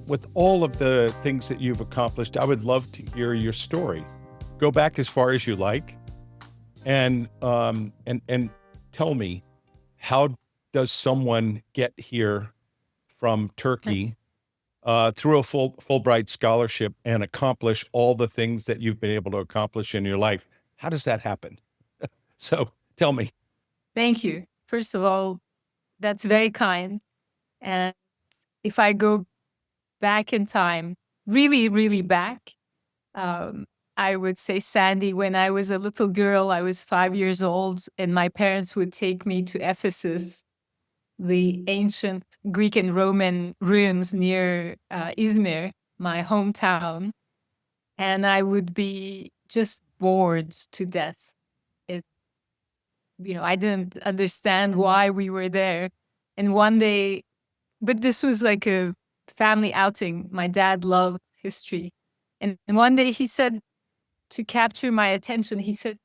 with all of the things that you've accomplished, I would love to hear your story. Go back as far as you like, and tell me, how does someone get here from Turkey through a Fulbright scholarship and accomplish all the things that you've been able to accomplish in your life? How does that happen? So tell me. Thank you. First of all, that's very kind. And if I go back in time, really, really back, um, I would say, Sandy, when I was a little girl, I was 5 years old, and my parents would take me to Ephesus, the ancient Greek and Roman ruins near Izmir, my hometown. And I would be just bored to death. It, I didn't understand why we were there. And one day, but this was like a family outing. My dad loved history. And one day he said, to capture my attention, he said,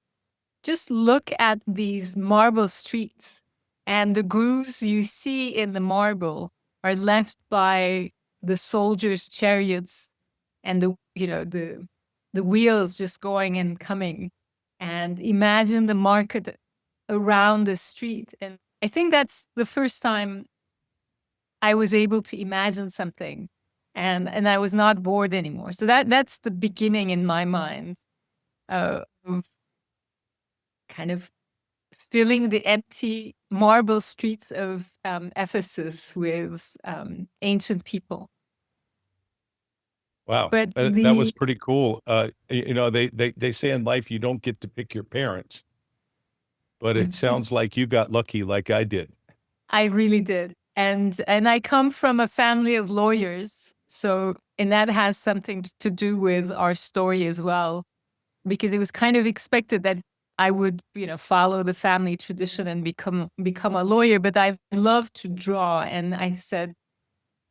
just look at these marble streets, and the grooves you see in the marble are left by the soldiers' chariots, and the wheels just going and coming. And imagine the market around the street. And I think that's the first time I was able to imagine something, and I was not bored anymore. So that's the beginning in my mind of kind of filling the empty marble streets of Ephesus with ancient people. Wow, But that was pretty cool. They say in life you don't get to pick your parents, but it sounds like you got lucky like I did. I really did. And I come from a family of lawyers. So, and that has something to do with our story as well, because it was kind of expected that I would, follow the family tradition and become a lawyer. But I love to draw, and I said,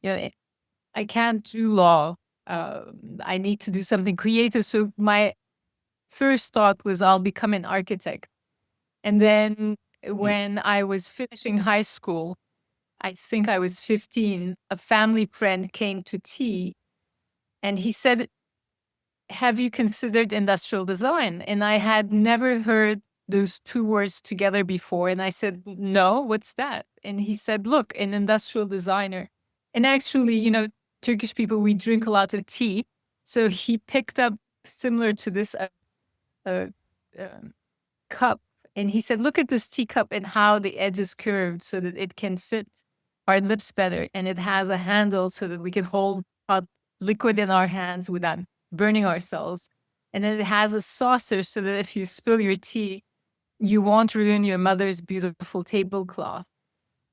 I can't do law. I need to do something creative. So my first thought was I'll become an architect. And then when I was finishing high school, I think I was 15, a family friend came to tea, and he said, have you considered industrial design? And I had never heard those two words together before. And I said, no, what's that? And he said, look, an industrial designer. And actually, Turkish people, we drink a lot of tea. So he picked up, similar to this, a cup. And he said, look at this teacup and how the edge is curved so that it can fit our lips better. And it has a handle so that we can hold hot liquid in our hands without burning ourselves. And then it has a saucer so that if you spill your tea, you won't ruin your mother's beautiful tablecloth.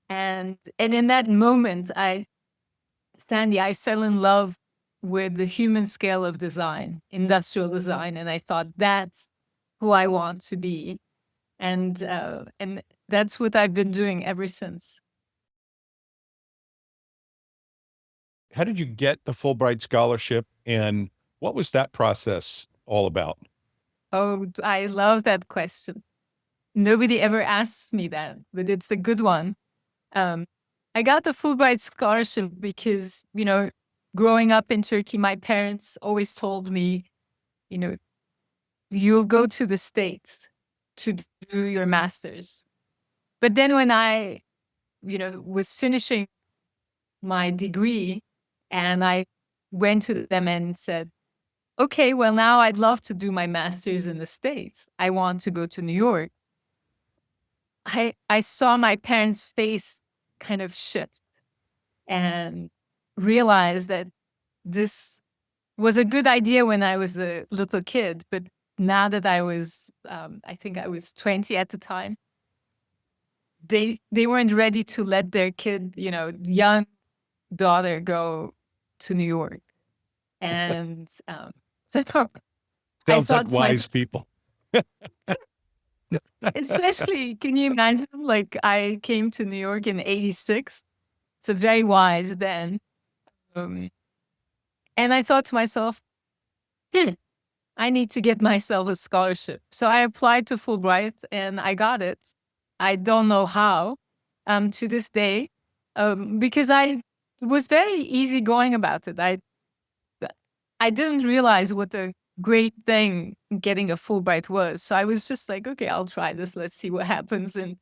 And in that moment, Sandy, I fell in love with the human scale of design, industrial design. And I thought, that's who I want to be. And that's what I've been doing ever since. How did you get a Fulbright scholarship, and what was that process all about? Oh, I love that question. Nobody ever asks me that, but it's a good one. I got the Fulbright scholarship because, growing up in Turkey, my parents always told me, you'll go to the States to do your master's. But then when I, was finishing my degree, and I went to them and said, okay, well, now I'd love to do my master's in the States. I want to go to New York. I saw my parents' face kind of shift and realized that this was a good idea when I was a little kid. But now that I was, I think I was 20 at the time, they weren't ready to let their kid, young daughter go to New York. And so I Sounds like thought to wise myself, people. especially, can you imagine? Like, I came to New York in '86, so very wise then. Um, and I thought to myself, I need to get myself a scholarship. So I applied to Fulbright and I got it. I don't know how, to this day, because I was very easygoing about it. I didn't realize what a great thing getting a Fulbright was. So I was just like, okay, I'll try this. Let's see what happens. And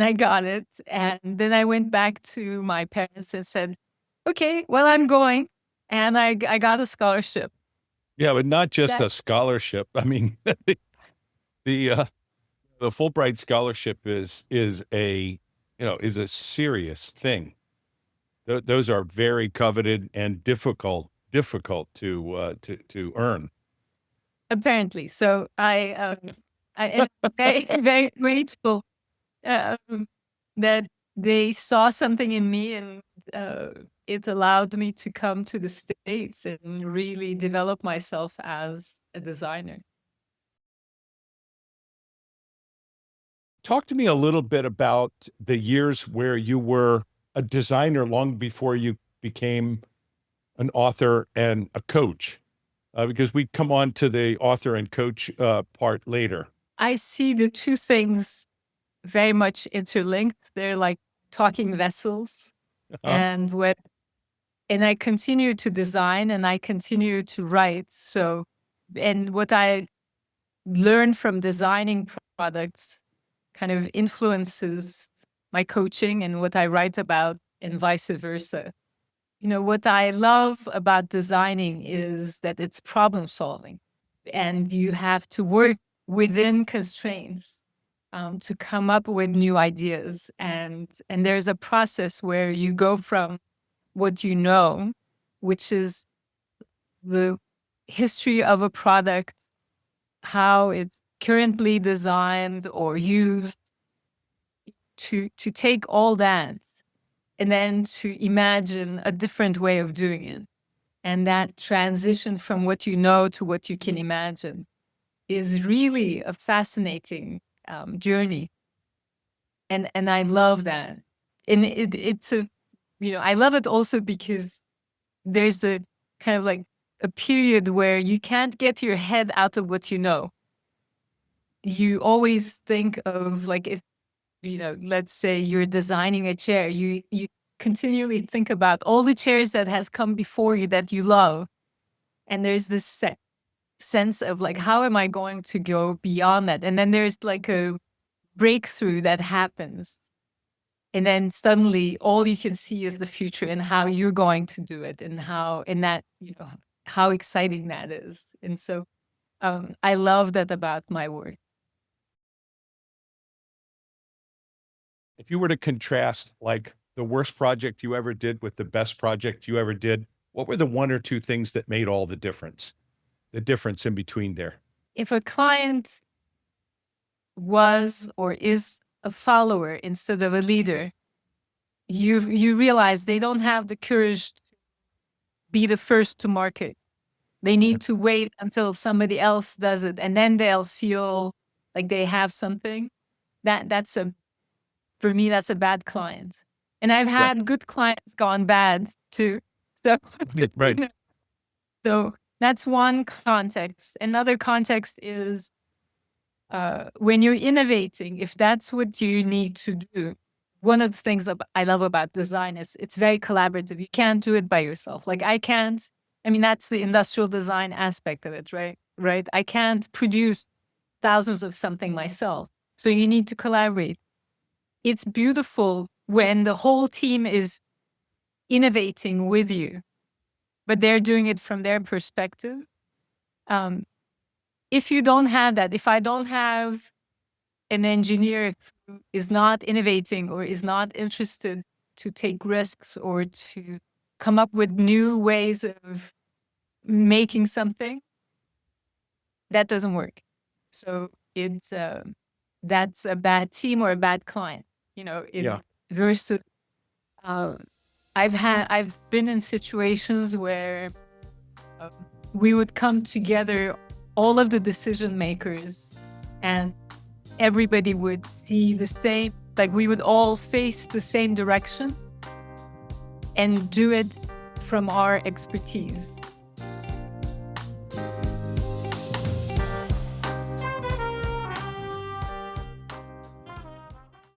I got it. And then I went back to my parents and said, okay, well, I'm going. And I got a scholarship. Yeah, but not just That a scholarship. I mean, the Fulbright Scholarship is a is a serious thing. Those are very coveted and difficult to earn. apparently. So I am very, very grateful that they saw something in me, and uh, it allowed me to come to the States and really develop myself as a designer. Talk to me a little bit about the years where you were a designer long before you became an author and a coach, because we come on to the author and coach part later. I see the two things very much interlinked. They're like talking vessels. Uh, And when and I continue to design and I continue to write. So, and what I learn from designing products kind of influences my coaching and what I write about, and vice versa. What I love about designing is that it's problem solving, and you have to work within constraints to come up with new ideas. And there's a process where you go from what you know, which is the history of a product, how it's currently designed or used, to take all that and then to imagine a different way of doing it. And that transition from what you know to what you can imagine is really a fascinating journey. And I love that. And it's I love it also because there's a kind of like a period where you can't get your head out of what you know. You always think of, like, if, let's say you're designing a chair, you continually think about all the chairs that has come before you that you love. And there's this sense of like, how am I going to go beyond that? And then there's like a breakthrough that happens. And then suddenly all you can see is the future and how you're going to do it, and how exciting that is. And so I love that about my work. if you were to contrast like the worst project you ever did with the best project you ever did, what were the one or two things that made all the difference? The difference in between there. If a client was or is a follower instead of a leader, you realize they don't have the courage to be the first to market. They need to wait until somebody else does it, and then they'll feel like they have something. For me, that's a bad client. And I've Yeah. had good clients gone bad too. So, Right. so that's one context. Another context is when you're innovating, if that's what you need to do. One of the things that I love about design is it's very collaborative. You can't do it by yourself. Like that's the industrial design aspect of it, right? Right. I can't produce thousands of something myself. So you need to collaborate. It's beautiful when the whole team is innovating with you, but they're doing it from their perspective. If you don't have that, if I don't have an engineer who is not innovating or is not interested to take risks or to come up with new ways of making something, that doesn't work. So that's a bad team or a bad client. Yeah. Versus I've been in situations where we would come together, all of the decision makers, and everybody would see the same, like we would all face the same direction and do it from our expertise.